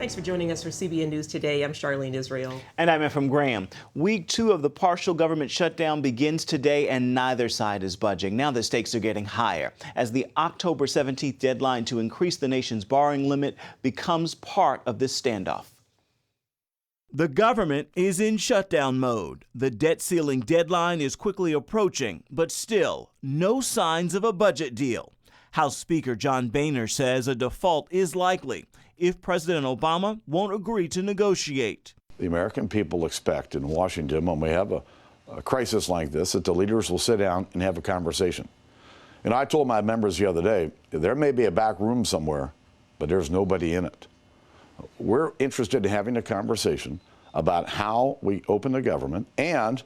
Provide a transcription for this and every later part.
Thanks for joining us for CBN News Today. I'm Charlene Israel. And I'm Efrem Graham. Week 2 of the partial government shutdown begins today, and neither side is budging. Now the stakes are getting higher as the October 17th deadline to increase the nation's borrowing limit becomes part of this standoff. The government is in shutdown mode. The debt ceiling deadline is quickly approaching, but still no signs of a budget deal. House Speaker John Boehner says a default is likely if President Obama won't agree to negotiate. The American people expect in Washington, when we have a crisis like this, that the leaders will sit down and have a conversation. And I told my members the other day, there may be a back room somewhere, but there's nobody in it. We're interested in having a conversation about how we open the government and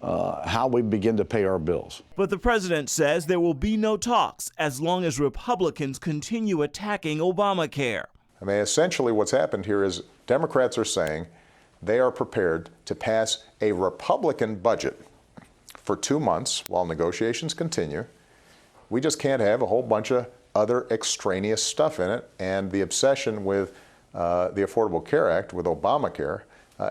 how we begin to pay our bills. But the president says there will be no talks as long as Republicans continue attacking Obamacare. I mean, essentially what's happened here is Democrats are saying they are prepared to pass a Republican budget for 2 months while negotiations continue. We just can't have a whole bunch of other extraneous stuff in it, and the obsession with the Affordable Care Act, with Obamacare,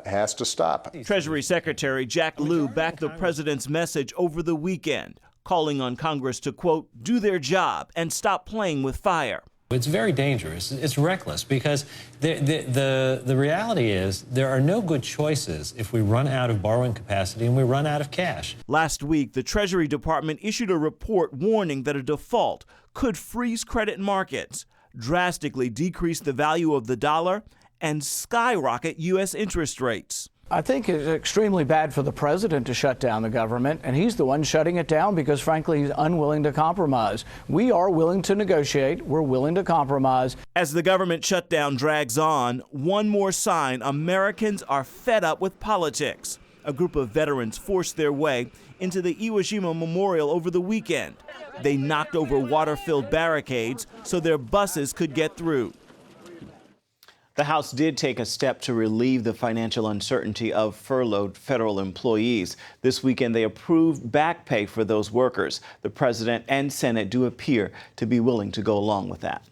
has to stop. Treasury Secretary Jack Lew backed the president's message over the weekend, calling on Congress to, quote, do their job and stop playing with fire. It's very dangerous. It's reckless because the reality is there are no good choices if we run out of borrowing capacity and we run out of cash. Last week, the Treasury Department issued a report warning that a default could freeze credit markets, drastically decrease the value of the dollar, and skyrocket U.S. interest rates. I think it's extremely bad for the president to shut down the government, and he's the one shutting it down because, frankly, he's unwilling to compromise. We are willing to negotiate. We're willing to compromise. As the government shutdown drags on, one more sign Americans are fed up with politics. A group of veterans forced their way into the Iwo Jima Memorial over the weekend. They knocked over water-filled barricades so their buses could get through. The House did take a step to relieve the financial uncertainty of furloughed federal employees. This weekend, they approved back pay for those workers. The president and Senate do appear to be willing to go along with that.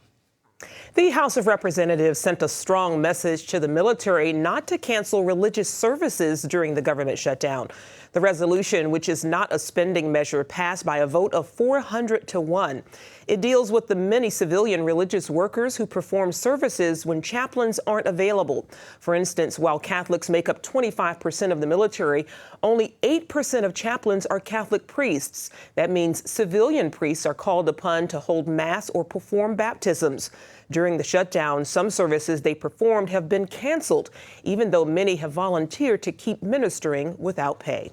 The House of Representatives sent a strong message to the military not to cancel religious services during the government shutdown. The resolution, which is not a spending measure, passed by a vote of 400-1. It deals with the many civilian religious workers who perform services when chaplains aren't available. For instance, while Catholics make up 25% of the military, only 8% of chaplains are Catholic priests. That means civilian priests are called upon to hold mass or perform baptisms. During the shutdown, some services they performed have been canceled, even though many have volunteered to keep ministering without pay.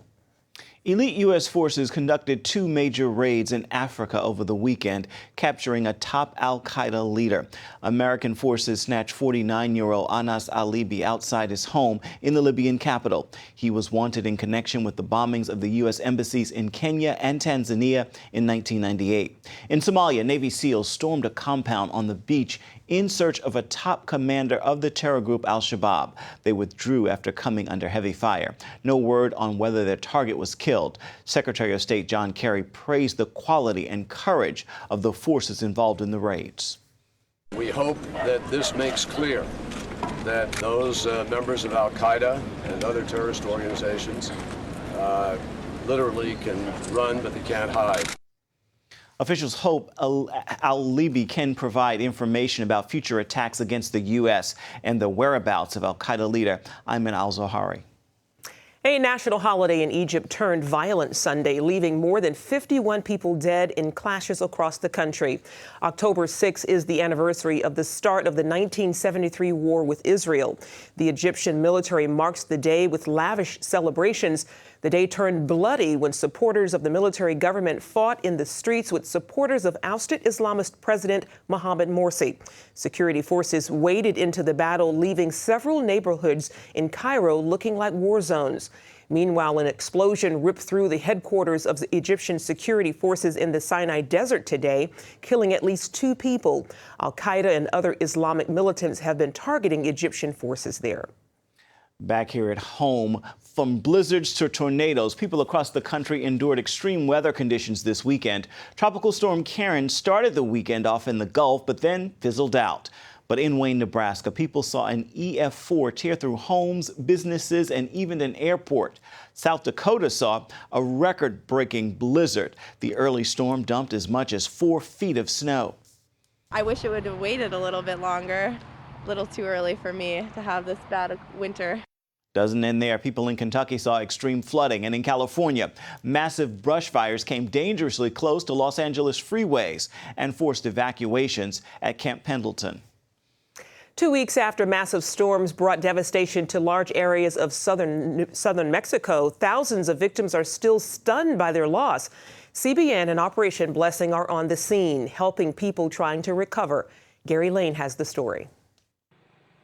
Elite U.S. forces conducted 2 major raids in Africa over the weekend, capturing a top al-Qaeda leader. American forces snatched 49-year-old Anas Alibi outside his home in the Libyan capital. He was wanted in connection with the bombings of the U.S. embassies in Kenya and Tanzania in 1998. In Somalia, Navy SEALs stormed a compound on the beach in search of a top commander of the terror group al-Shabaab. They withdrew after coming under heavy fire. No word on whether their target was killed. Secretary of State John Kerry praised the quality and courage of the forces involved in the raids. We hope that this makes clear that those members of al-Qaeda and other terrorist organizations literally can run, but they can't hide. Officials hope al-Libi can provide information about future attacks against the U.S. and the whereabouts of al-Qaeda leader Ayman al-Zawahiri. A national holiday in Egypt turned violent Sunday, leaving more than 51 people dead in clashes across the country. October 6 is the anniversary of the start of the 1973 war with Israel. The Egyptian military marks the day with lavish celebrations. The day turned bloody when supporters of the military government fought in the streets with supporters of ousted Islamist President Mohamed Morsi. Security forces waded into the battle, leaving several neighborhoods in Cairo looking like war zones. Meanwhile, an explosion ripped through the headquarters of the Egyptian security forces in the Sinai Desert today, killing at least 2 people. Al-Qaeda and other Islamic militants have been targeting Egyptian forces there. Back here at home, from blizzards to tornadoes, people across the country endured extreme weather conditions this weekend. Tropical Storm Karen started the weekend off in the Gulf, but then fizzled out. But in Wayne, Nebraska, people saw an EF4 tear through homes, businesses, and even an airport. South Dakota saw a record-breaking blizzard. The early storm dumped as much as 4 feet of snow. I wish it would have waited a little bit longer. A little too early for me to have this bad winter. Doesn't end there. People in Kentucky saw extreme flooding, and in California, massive brush fires came dangerously close to Los Angeles freeways and forced evacuations at Camp Pendleton. 2 weeks after massive storms brought devastation to large areas of southern Mexico, thousands of victims are still stunned by their loss. CBN and Operation Blessing are on the scene, helping people trying to recover. Gary Lane has the story.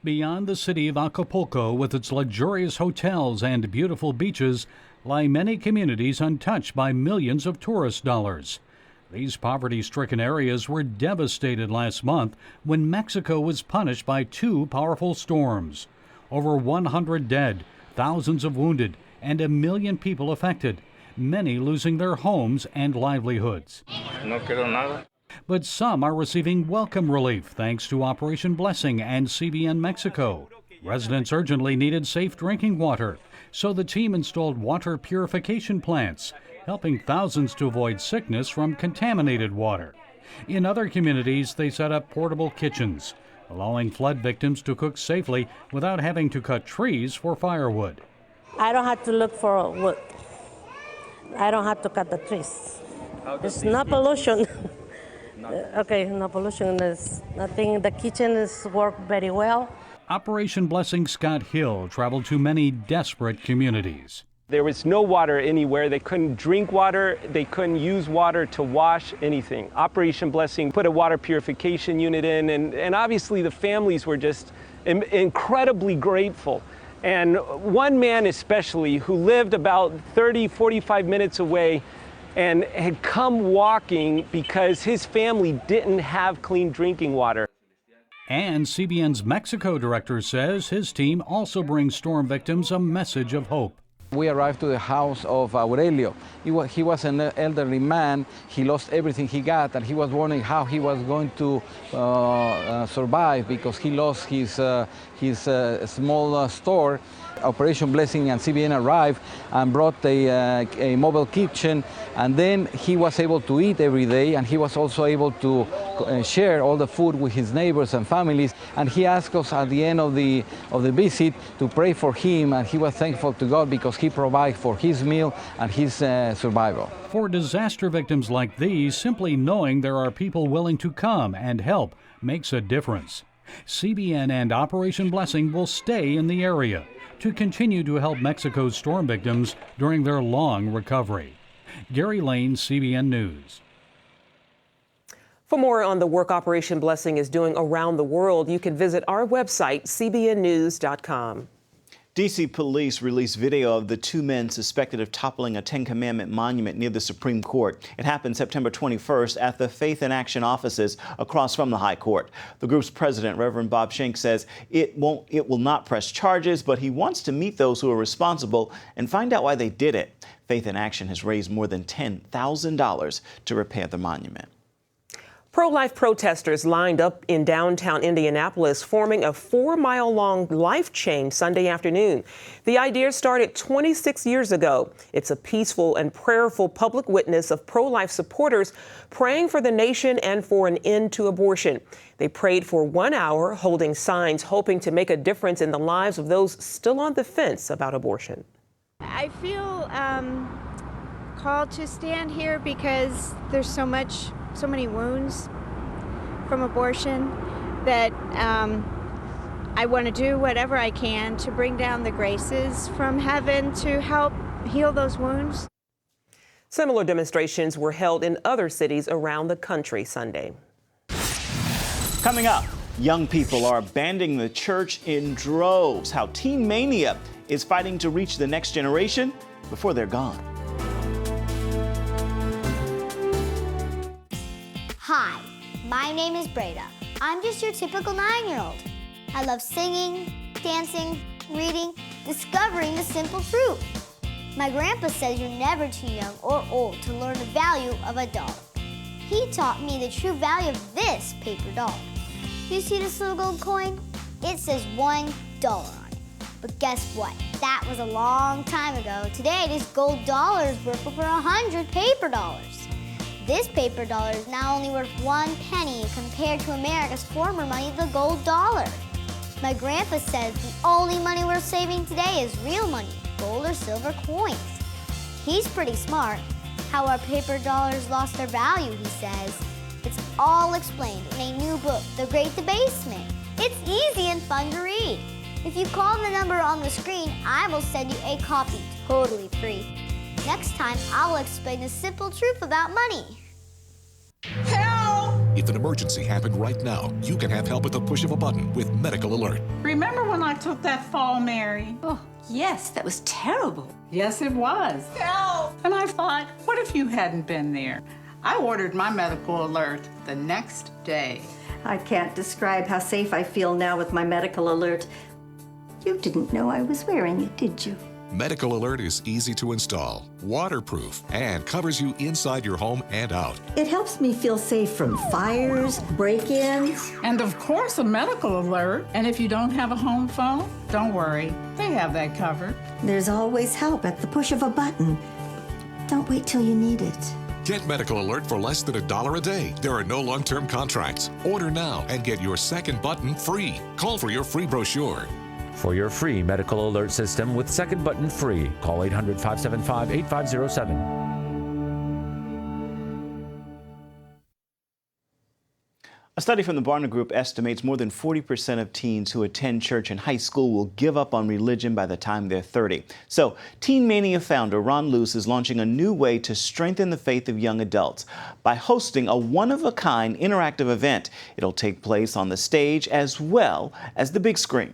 Beyond the city of Acapulco, with its luxurious hotels and beautiful beaches, lie many communities untouched by millions of tourist dollars. These poverty-stricken areas were devastated last month when Mexico was punished by 2 powerful storms. Over 100 dead, thousands of wounded, and 1 million people affected, many losing their homes and livelihoods. No quiero nada. But some are receiving welcome relief thanks to Operation Blessing and CBN Mexico. Residents urgently needed safe drinking water, so the team installed water purification plants, helping thousands to avoid sickness from contaminated water. In other communities, they set up portable kitchens, allowing flood victims to cook safely without having to cut trees for firewood. I don't have to look for wood. I don't have to cut the trees. It's no pollution. Okay, no pollution. There's nothing. The kitchen is worked very well. Operation Blessing Scott Hill traveled to many desperate communities. There was no water anywhere. They couldn't drink water. They couldn't use water to wash anything. Operation Blessing put a water purification unit in, and obviously the families were just incredibly grateful. And one man especially, who lived about 45 minutes away and had come walking because his family didn't have clean drinking water. And CBN's Mexico director says his team also brings storm victims a message of hope. We arrived to the house of Aurelio. He was an elderly man. He lost everything he got, and he was wondering how he was going to survive because he lost his small store. Operation Blessing and CBN arrived and brought a mobile kitchen, and then he was able to eat every day, and he was also able to share all the food with his neighbors and families. And he asked us at the end of the visit to pray for him, and he was thankful to God because he provided for his meal and his survival. For disaster victims like these, simply knowing there are people willing to come and help makes a difference. CBN and Operation Blessing will stay in the area to continue to help Mexico's storm victims during their long recovery. Gary Lane, CBN News. For more on the work Operation Blessing is doing around the world, you can visit our website, cbnnews.com. D.C. police released video of the 2 men suspected of toppling a Ten Commandment monument near the Supreme Court. It happened September 21st at the Faith in Action offices across from the High Court. The group's president, Reverend Bob Schenck, says it will not press charges, but he wants to meet those who are responsible and find out why they did it. Faith in Action has raised more than $10,000 to repair the monument. Pro-life protesters lined up in downtown Indianapolis, forming a 4-mile-long life chain Sunday afternoon. The idea started 26 years ago. It's a peaceful and prayerful public witness of pro-life supporters praying for the nation and for an end to abortion. They prayed for 1 hour, holding signs hoping to make a difference in the lives of those still on the fence about abortion. I feel called to stand here because there's so many wounds from abortion that I want to do whatever I can to bring down the graces from heaven to help heal those wounds. Similar demonstrations were held in other cities around the country Sunday. Coming up, young people are abandoning the church in droves. How teen mania is fighting to reach the next generation before they're gone. Hi, my name is Breda. I'm just your typical 9-year-old. I love singing, dancing, reading, discovering the simple truth. My grandpa says you're never too young or old to learn the value of a dog. He taught me the true value of this paper dog. You see this little gold coin? It says $1 on it. But guess what? That was a long time ago. Today, this gold dollar is worth over 100 paper dollars. This paper dollar is now only worth 1 penny compared to America's former money, the gold dollar. My grandpa says the only money worth saving today is real money, gold or silver coins. He's pretty smart. How our paper dollars lost their value, he says. It's all explained in a new book, The Great Debasement. It's easy and fun to read. If you call the number on the screen, I will send you a copy totally free. Next time, I will explain the simple truth about money. Help! If an emergency happened right now, you can have help at the push of a button with Medical Alert. Remember when I took that fall, Mary? Oh, yes, that was terrible. Yes, it was. Help! And I thought, what if you hadn't been there? I ordered my Medical Alert the next day. I can't describe how safe I feel now with my Medical Alert. You didn't know I was wearing it, did you? Medical Alert is easy to install, waterproof, and covers you inside your home and out. It helps me feel safe from fires, break-ins. And of course, a Medical Alert. And if you don't have a home phone, don't worry. They have that covered. There's always help at the push of a button. Don't wait till you need it. Get Medical Alert for less than $1 a day. There are no long-term contracts. Order now and get your second button free. Call for your free brochure. For your free Medical Alert system with second button free, call 800-575-8507. A study from the Barna Group estimates more than 40% of teens who attend church and high school will give up on religion by the time they're 30. So, Teen Mania founder Ron Luce is launching a new way to strengthen the faith of young adults by hosting a one-of-a-kind interactive event. It'll take place on the stage as well as the big screen.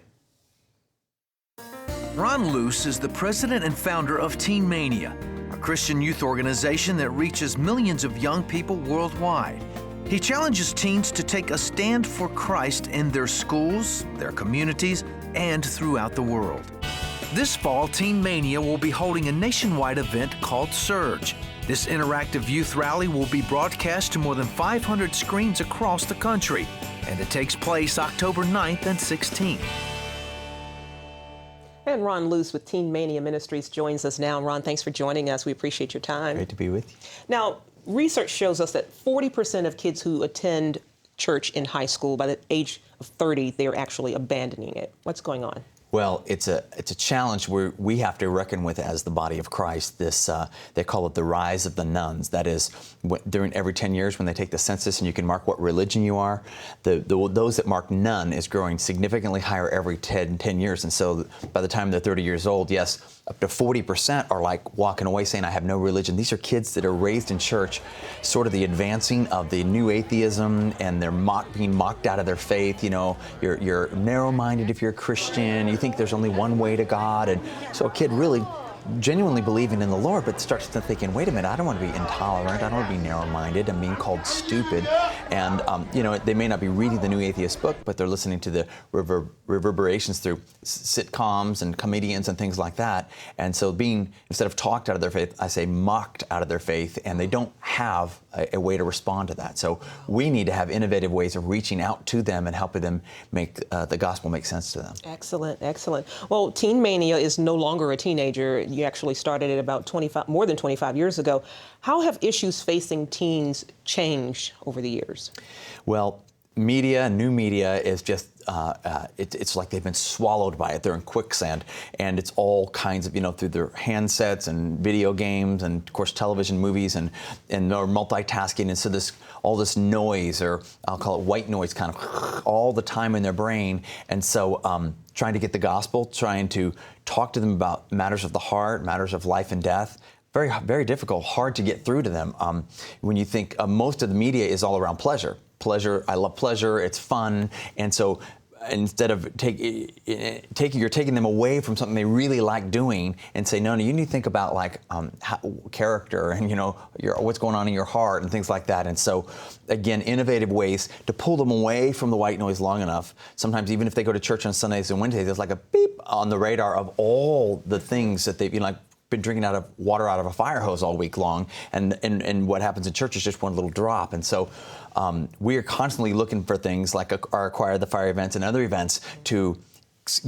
Ron Luce is the president and founder of Teen Mania, a Christian youth organization that reaches millions of young people worldwide. He challenges teens to take a stand for Christ in their schools, their communities, and throughout the world. This fall, Teen Mania will be holding a nationwide event called Surge. This interactive youth rally will be broadcast to more than 500 screens across the country, and it takes place October 9th and 16th. And Ron Luce with Teen Mania Ministries joins us now. Ron, thanks for joining us. We appreciate your time. Great to be with you. Now, research shows us that 40% of kids who attend church in high school, by the age of 30, they're actually abandoning it. What's going on? Well, it's a challenge we have to reckon with as the body of Christ. This they call it the rise of the nuns. That is, during every 10 years when they take the census and you can mark what religion you are, those that mark none is growing significantly higher every 10 years. And so by the time they're 30 years old, yes, up to 40% are like walking away saying, I have no religion. These are kids that are raised in church, sort of the advancing of the new atheism, and they're being mocked out of their faith. You know, you're narrow-minded if you're a Christian. You think there's only one way to God. And so a kid really genuinely believing in the Lord, but starts to thinking, wait a minute, I don't want to be intolerant. I don't want to be narrow-minded. I'm being called stupid. And, you know, they may not be reading the New Atheist book, but they're listening to the reverberations through sitcoms and comedians and things like that. And so being, instead of talked out of their faith, I say mocked out of their faith, and they don't have a way to respond to that. So we need to have innovative ways of reaching out to them and helping them make the gospel make sense to them. Excellent, excellent. Well, Teen Mania is no longer a teenager. You actually started it about more than 25 years ago. How have issues facing teens changed over the years? Well, new media is just, it's like they've been swallowed by it. They're in quicksand, and it's all kinds of, through their handsets and video games and, of course, television, movies, and they're multitasking. And so all this noise, or I'll call it white noise, kind of all the time in their brain. And so trying to get the gospel, trying to talk to them about matters of the heart, matters of life and death, very, very difficult, hard to get through to them. When you think most of the media is all around pleasure. I love pleasure, it's fun, and so instead of you're taking them away from something they really like doing and say, no, you need to think about like character and what's going on in your heart and things like that. And so again, innovative ways to pull them away from the white noise long enough. Sometimes even if they go to church on Sundays and Wednesdays, there's like a beep on the radar of all the things that they've, like been drinking water out of a fire hose all week long, and what happens in church is just one little drop. And so we are constantly looking for things like our Acquire the Fire events and other events to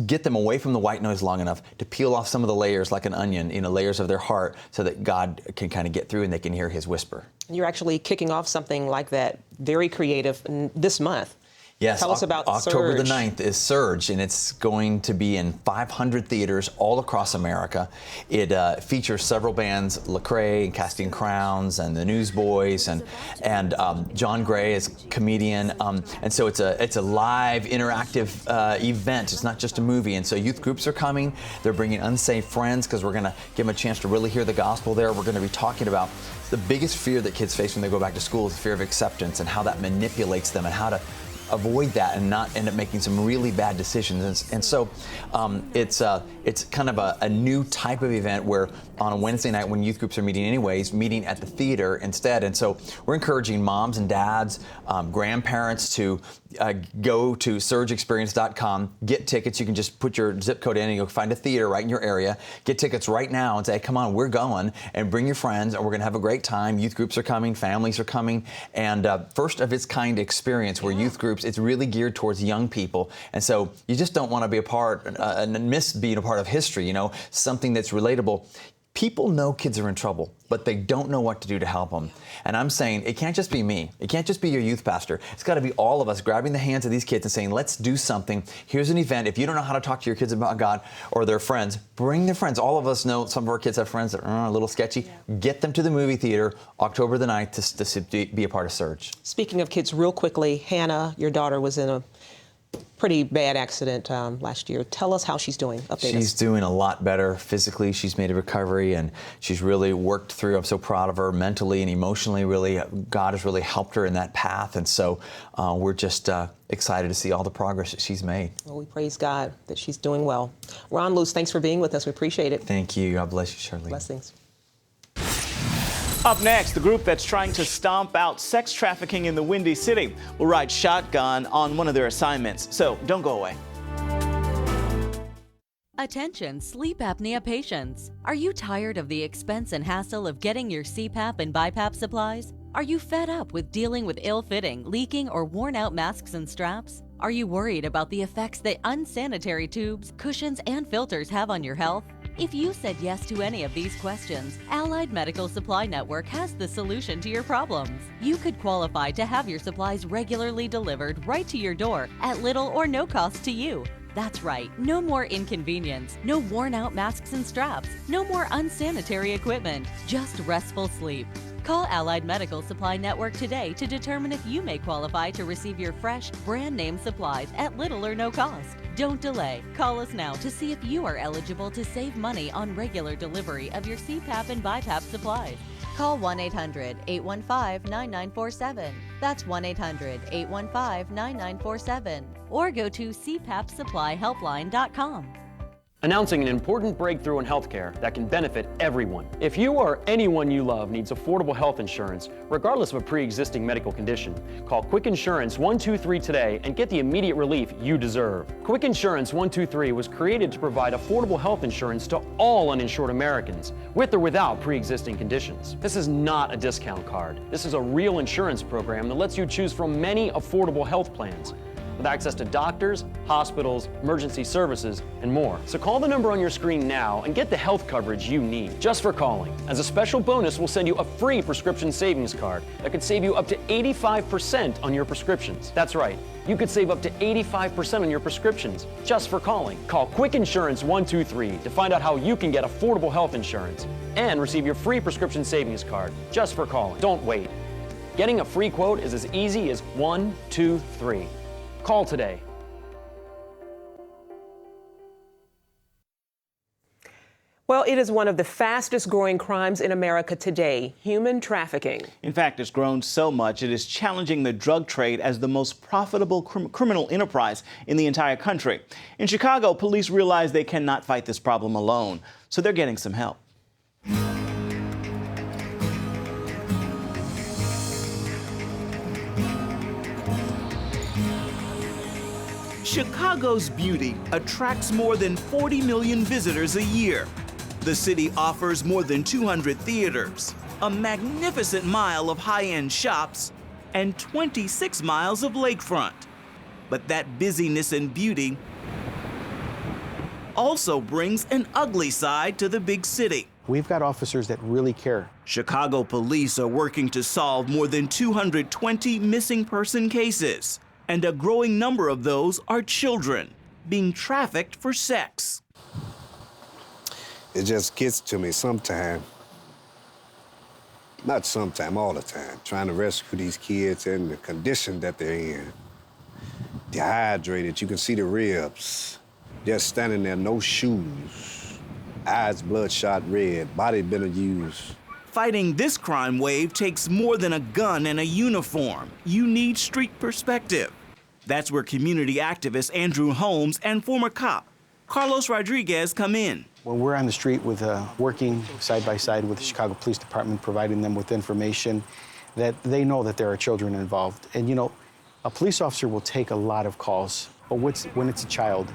get them away from the white noise long enough to peel off some of the layers like an onion, layers of their heart, so that God can kind of get through and they can hear his whisper. You're actually kicking off something like that, very creative, this month. Yes, tell us about October Surge. the 9th is Surge, and it's going to be in 500 theaters all across America. It features several bands, Lecrae and Casting Crowns and the Newsboys, and John Gray is comedian, and so it's a live, interactive event. It's not just a movie, and so youth groups are coming. They're bringing unsaved friends because we're going to give them a chance to really hear the gospel there. We're going to be talking about the biggest fear that kids face when they go back to school is the fear of acceptance and how that manipulates them and how to avoid that and not end up making some really bad decisions. And so it's kind of a new type of event where on a Wednesday night when youth groups are meeting anyways, meeting at the theater instead. And so we're encouraging moms and dads, grandparents to go to surgeexperience.com, get tickets. You can just put your zip code in and you'll find a theater right in your area. Get tickets right now and say, come on, we're going, and bring your friends and we're going to have a great time. Youth groups are coming, families are coming, and first of its kind experience where youth groups, it's really geared towards young people. And so you just don't want to be a part and miss being a part of history, something that's relatable. People know kids are in trouble, but they don't know what to do to help them. And I'm saying it can't just be me. It can't just be your youth pastor. It's got to be all of us grabbing the hands of these kids and saying, let's do something. Here's an event. If you don't know how to talk to your kids about God or their friends, bring their friends. All of us know some of our kids have friends that are a little sketchy. Yeah. Get them to the movie theater October the 9th to be a part of Surge. Speaking of kids, real quickly, Hannah, your daughter, was in a pretty bad accident last year. Tell us how she's doing. Update She's us. doing a lot better physically. She's made a recovery and she's really worked through. I'm so proud of her mentally and emotionally. Really, God has really helped her in that path. And so we're just excited to see all the progress that she's made. Well, we praise God that she's doing well. Ron Luce, thanks for being with us. We appreciate it. Thank you. God bless you, Shirley. Blessings. Up next, the group that's trying to stomp out sex trafficking in the Windy City will ride shotgun on one of their assignments. So don't go away. Attention sleep apnea patients. Are you tired of the expense and hassle of getting your CPAP and BiPAP supplies? Are you fed up with dealing with ill-fitting, leaking, or worn-out masks and straps? Are you worried about the effects that unsanitary tubes, cushions, and filters have on your health? If you said yes to any of these questions, Allied Medical Supply Network has the solution to your problems. You could qualify to have your supplies regularly delivered right to your door at little or no cost to you. That's right, no more inconvenience, no worn-out masks and straps, no more unsanitary equipment, just restful sleep. Call Allied Medical Supply Network today to determine if you may qualify to receive your fresh, brand-name supplies at little or no cost. Don't delay. Call us now to see if you are eligible to save money on regular delivery of your CPAP and BiPAP supplies. Call 1-800-815-9947. That's 1-800-815-9947. Or go to cpapsupplyhelpline.com. Announcing an important breakthrough in healthcare that can benefit everyone. If you or anyone you love needs affordable health insurance, regardless of a pre-existing medical condition, call Quick Insurance 123 today and get the immediate relief you deserve. Quick Insurance 123 was created to provide affordable health insurance to all uninsured Americans, with or without pre-existing conditions. This is not a discount card. This is a real insurance program that lets you choose from many affordable health plans, with access to doctors, hospitals, emergency services, and more. So call the number on your screen now and get the health coverage you need just for calling. As a special bonus, we'll send you a free prescription savings card that could save you up to 85% on your prescriptions. That's right, you could save up to 85% on your prescriptions just for calling. Call Quick Insurance 123 to find out how you can get affordable health insurance and receive your free prescription savings card just for calling. Don't wait. Getting a free quote is as easy as 1, 2, 3. Call today. Well, it is one of the fastest growing crimes in America today, human trafficking. In fact, it's grown so much it is challenging the drug trade as the most profitable criminal enterprise in the entire country. In Chicago, police realize they cannot fight this problem alone, so they're getting some help. Chicago's beauty attracts more than 40 million visitors a year. The city offers more than 200 theaters, a magnificent mile of high-end shops, and 26 miles of lakefront. But that busyness and beauty also brings an ugly side to the big city. We've got officers that really care. Chicago police are working to solve more than 220 missing person cases, and a growing number of those are children being trafficked for sex. It just gets to me sometime. Not sometime, all the time, trying to rescue these kids in the condition that they're in. Dehydrated, you can see the ribs. Just standing there, no shoes. Eyes bloodshot red, body been abused. Fighting this crime wave takes more than a gun and a uniform. You need street perspective. That's where community activist Andrew Holmes and former cop Carlos Rodriguez come in. When we're on the street with working side by side with the Chicago Police Department, providing them with information that they know that there are children involved. And you know, a police officer will take a lot of calls, but when it's a child,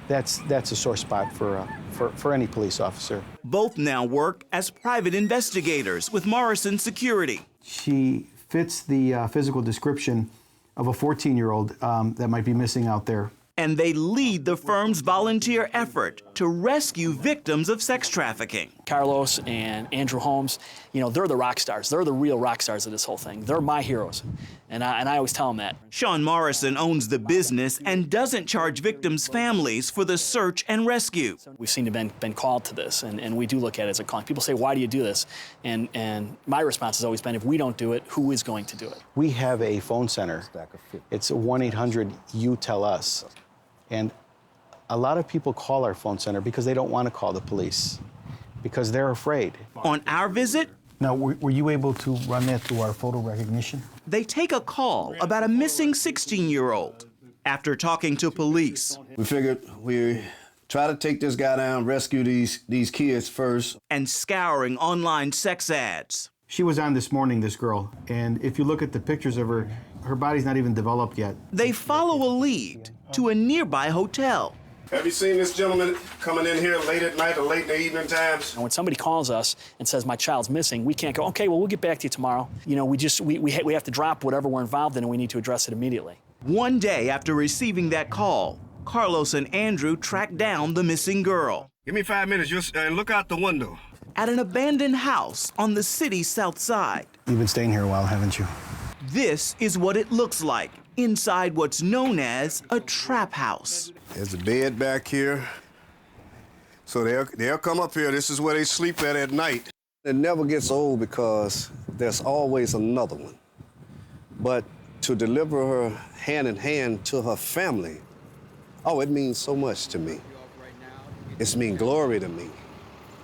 that's a sore spot for any police officer. Both now work as private investigators with Morrison Security. She fits the physical description of a 14-year-old that might be missing out there. And they lead the firm's volunteer effort to rescue victims of sex trafficking. Carlos and Andrew Holmes, you know, they're the rock stars. They're the real rock stars of this whole thing. They're my heroes, and I always tell them that. Sean Morrison owns the business and doesn't charge victims' families for the search and rescue. We've seen been called to this, and we do look at it as a calling. People say, why do you do this? And my response has always been, if we don't do it, who is going to do it? We have a phone center. It's 1-800-YOU-TELL-US. And a lot of people call our phone center because they don't want to call the police, because they're afraid. On our visit, now, were you able to run that through our photo recognition? They take a call about a missing 16-year-old. After talking to police, we figured we try to take this guy down, rescue these kids first. And scouring online sex ads. She was on this morning, this girl, and if you look at the pictures of her, her body's not even developed yet. They follow a lead to a nearby hotel. Have you seen this gentleman coming in here late at night or late in the evening times? And when somebody calls us and says, my child's missing, we can't go, okay, well, we'll get back to you tomorrow. You know, we have to drop whatever we're involved in, and we need to address it immediately. One day after receiving that call, Carlos and Andrew tracked down the missing girl. Give me 5 minutes, just look out the window. At an abandoned house on the city's south side. You've been staying here a while, haven't you? This is what it looks like inside what's known as a trap house. There's a bed back here. So they'll come up here. This is where they sleep at night. It never gets old because there's always another one. But to deliver her hand in hand to her family, oh, it means so much to me. It's mean glory to me.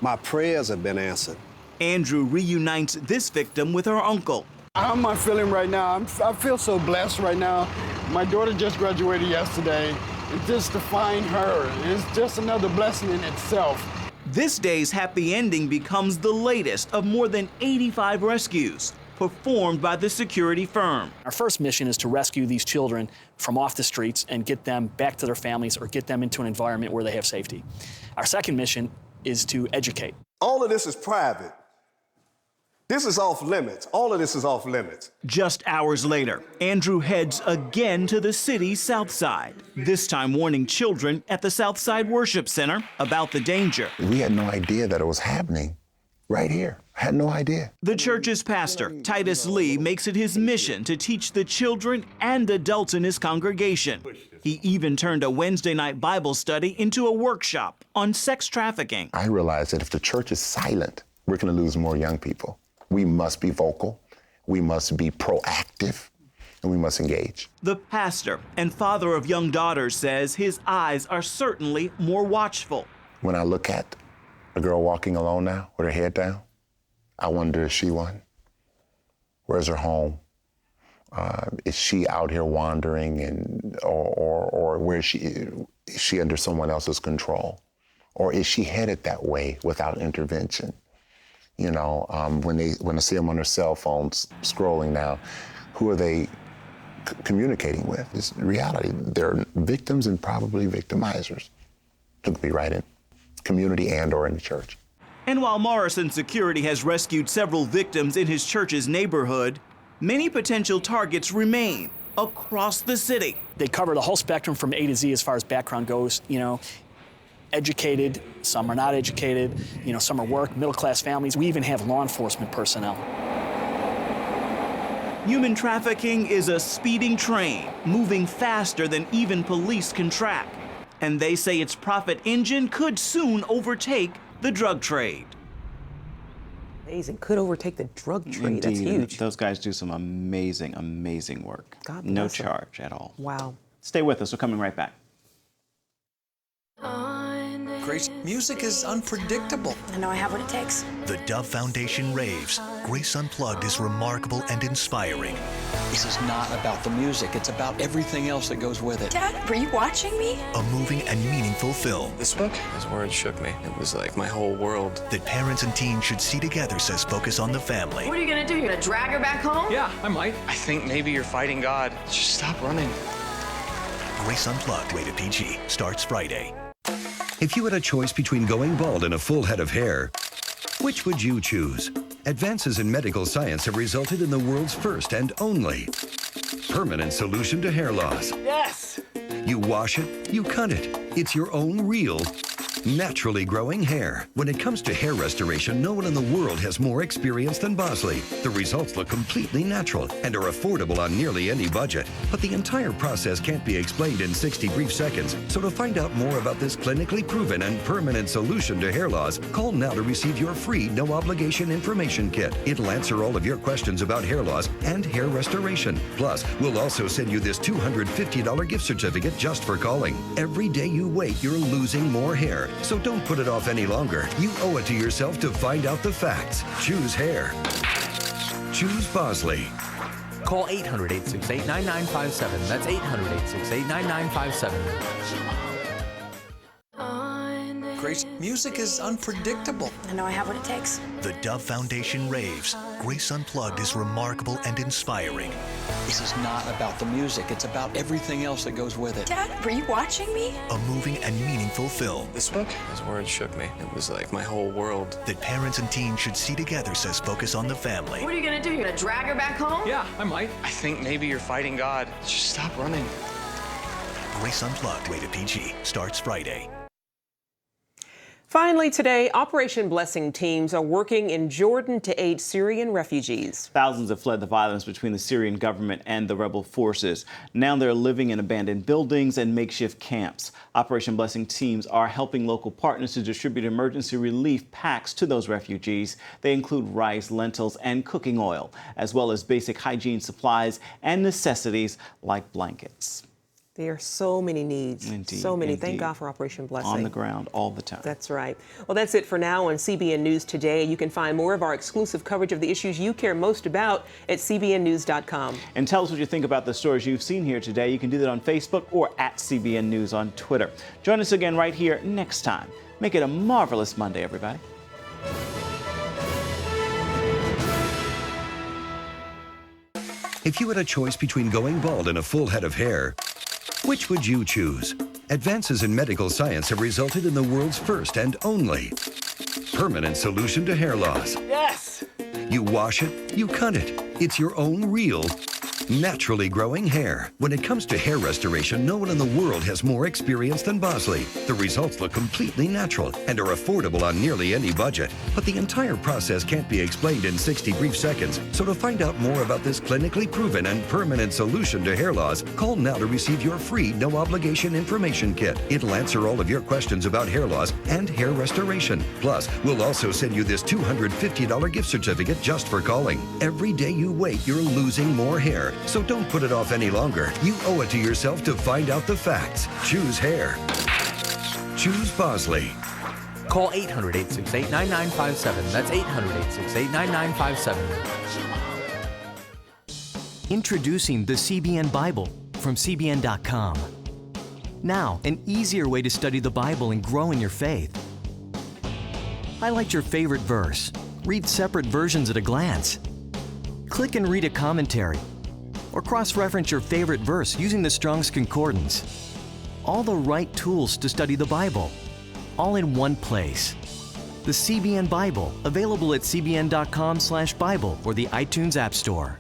My prayers have been answered. Andrew reunites this victim with her uncle. How am I feeling right now? I feel so blessed right now. My daughter just graduated yesterday, and just to find her is just another blessing in itself. This day's happy ending becomes the latest of more than 85 rescues performed by the security firm. Our first mission is to rescue these children from off the streets and get them back to their families or get them into an environment where they have safety. Our second mission is to educate. All of this is private. This is off limits. All of this is off limits. Just hours later, Andrew heads again to the city's south side, this time warning children at the Southside Worship Center about the danger. We had no idea that it was happening right here. I had no idea. The church's pastor, Titus Lee, makes it his mission to teach the children and adults in his congregation. He even turned a Wednesday night Bible study into a workshop on sex trafficking. I realized that if the church is silent, we're going to lose more young people. We must be vocal, we must be proactive, and we must engage. The pastor and father of young daughters says his eyes are certainly more watchful. When I look at a girl walking alone now with her head down, I wonder, is she one? Where's her home? Is she out here wandering, or where is she under someone else's control? Or is she headed that way without intervention? You know, when I see them on their cell phones scrolling now, who are they communicating with? It's reality. They're victims and probably victimizers. Took me right in. community and or in the church. And while Morrison Security has rescued several victims in his church's neighborhood, many potential targets remain across the city. They cover the whole spectrum from A to Z as far as background goes, educated, some are not educated, some are work, middle-class families. We even have law enforcement personnel. Human trafficking is a speeding train, moving faster than even police can track. And they say its profit engine could soon overtake the drug trade. Amazing. Could overtake the drug trade. Indeed. That's huge. Those guys do some amazing, amazing work. God no bless them. charge at all. Wow. Stay with us. We're coming right back. Grace, music is unpredictable. I know I have what it takes. The Dove Foundation raves. Grace Unplugged is remarkable and inspiring. This is not about the music, it's about everything else that goes with it. Dad, were you watching me? A moving and meaningful film. This book, his words shook me. It was like my whole world. That parents and teens should see together, says Focus on the Family. What are you gonna do? You're gonna drag her back home? Yeah, I might. I think maybe you're fighting God. Just stop running. Grace Unplugged, rated PG, starts Friday. If you had a choice between going bald and a full head of hair, which would you choose? Advances in medical science have resulted in the world's first and only permanent solution to hair loss. Yes! You wash it, you cut it. It's your own real, naturally growing hair. When it comes to hair restoration, no one in the world has more experience than Bosley. The results look completely natural and are affordable on nearly any budget. But the entire process can't be explained in 60 brief seconds. So to find out more about this clinically proven and permanent solution to hair loss, call now to receive your free no-obligation information kit. It'll answer all of your questions about hair loss and hair restoration. Plus, we'll also send you this $250 gift certificate just for calling. Every day you wait, you're losing more hair. So don't put it off any longer. You owe it to yourself to find out the facts. Choose hair. Choose Bosley. Call 800-868-9957. That's 800-868-9957. Grace, music is unpredictable. I know I have what it takes. The Dove Foundation raves. Grace Unplugged is remarkable and inspiring. This is not about the music, it's about everything else that goes with it. Dad, were you watching me? A moving and meaningful film. This book, his words shook me. It was like my whole world. That parents and teens should see together, says Focus on the Family. What are you gonna do? You're gonna drag her back home? Yeah, I might. I think maybe you're fighting God. Just stop running. Grace Unplugged, rated PG, starts Friday. Finally today, Operation Blessing teams are working in Jordan to aid Syrian refugees. Thousands have fled the violence between the Syrian government and the rebel forces. Now they're living in abandoned buildings and makeshift camps. Operation Blessing teams are helping local partners to distribute emergency relief packs to those refugees. They include rice, lentils, and cooking oil, as well as basic hygiene supplies and necessities like blankets. There are so many needs. Indeed, so many. indeed. Thank God for Operation Blessing. On the ground all the time. That's right. Well, that's it for now on CBN News Today. You can find more of our exclusive coverage of the issues you care most about at cbnnews.com. And tell us what you think about the stories you've seen here today. You can do that on Facebook or at CBN News on Twitter. Join us again right here next time. Make it a marvelous Monday, everybody. If you had a choice between going bald and a full head of hair, which would you choose? Advances in medical science have resulted in the world's first and only permanent solution to hair loss. Yes! You wash it, you cut it. It's your own real, naturally growing hair. When it comes to hair restoration, no one in the world has more experience than Bosley. The results look completely natural and are affordable on nearly any budget. But the entire process can't be explained in 60 brief seconds. So to find out more about this clinically proven and permanent solution to hair loss, call now to receive your free no-obligation information kit. It'll answer all of your questions about hair loss and hair restoration. Plus, we'll also send you this $250 gift certificate just for calling. Every day you wait, you're losing more hair. So don't put it off any longer. You owe it to yourself to find out the facts. Choose hair. Choose Bosley. Call 800-868-9957. That's 800-868-9957. Introducing the CBN Bible from CBN.com. Now, an easier way to study the Bible and grow in your faith. Highlight your favorite verse. Read separate versions at a glance. Click and read a commentary. Or cross-reference your favorite verse using the Strong's Concordance. All the right tools to study the Bible, all in one place. The CBN Bible, available at cbn.com/Bible or the iTunes App Store.